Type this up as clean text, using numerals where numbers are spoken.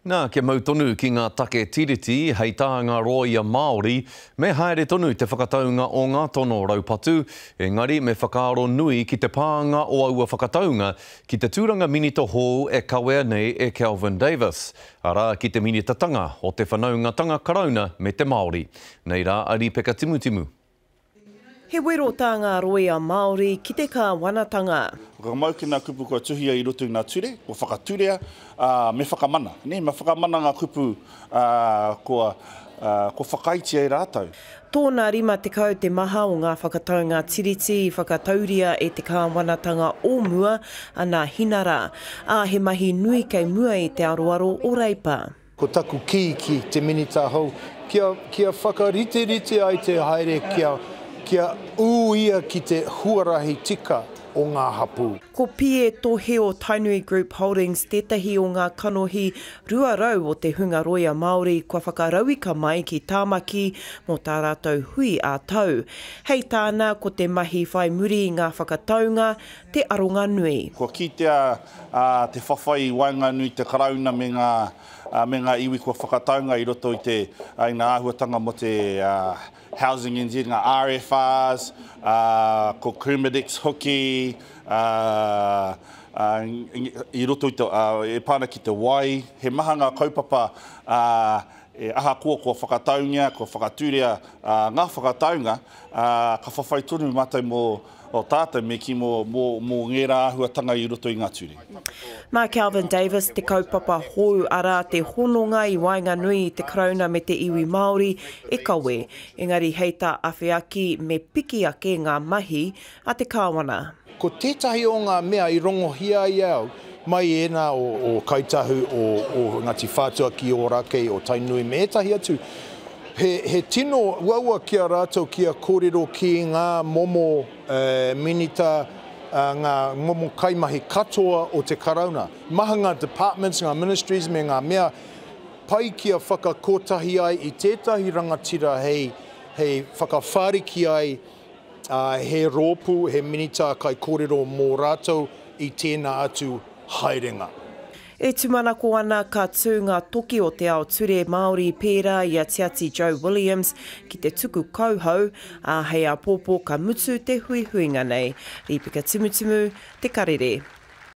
Nā, kia mau tonu ki ngā take tiriti hei tāanga roia Māori, me haere tonu te whakataunga o ngā tono raupatu, engari me whakaaro nui ki te pāanga o aua whakataunga ki te tūranga minita hou e kawea nei e Kelvin Davis. Ara ki te minitatanga o te whanaungatanga karauna me te Māori. Nei rā, ari peka timutimu. He wero tā ngā roia Māori ki te kāwanatanga. Ka mau ki ngā kupu kua tuhia i roto i ngā ture, ko whakaturea me whakamana. Me whakamana ngā kupu ko whakaitia i rātau. Tōna rima te kau te maha o ngā whakataunga tiriti i whakatauria e te kāwanatanga o mua ana hinara. He mahi nui kei mua i te aroaro o Reipa. Ko taku ki te minita hou, kia whakarite ai te haere kia uia ki te huarahi tika o ngā hapu. Ko Pie Toheo Tainui Group Holdings, tētahi o ngā kanohi ruarau o te hunga roia Māori, kua whakarauika mai ki tāmaki mō tā rātou hui a tau. Hei tāna ko te mahi whai muri i ngā whakataunga, te aronga nui. Ko kitea te whawhai wainga nui te karauna me ngā iwi kua whakataunga i roto i te ngā āhuatanga mo te Housing NZ, ngā RFRs, ko Kermadix hoki, i roto i te, e pāna ki te wai. He maha ngā kaupapa e aha kua whakataunga, kua whakaturea ngā whakataunga, ka whawhai tonu mātai o tātou me ki mō ngērā āhuatanga i roto i ngā ture. Mā Kelvin Davis, te kaupapa hou ara te hononga i wainga nui i te karauna me te iwi Māori e kawe. Engari hei tā awhiaki me piki ake ngā mahi a te kāwana. Ko tētahi o ngā mea i rongohia i au, mai ena o kaitahu o Ngāti Whātua ki Ōrākei o Tainui me etahi atu. He tino uaua kia rātou kia kōrero ki ngā momo minita, ngā momo kaimahi katoa o te karauna. Maha ngā departments, ngā ministries me ngā mea pai kia whakakotahi ai i tētahi rangatira hei whakawhāriki ai he rōpu, he minita kai kōrero mō rātou i tēnā atu haerenga. E tumanako ana ka tū ngā toki o te ao ture Māori pērā i a Tiati Joe Williams ki te tuku kauhau, hei a pōpō ka mutu te hui huinga nei. Ripika Tumutumu, Te Karere.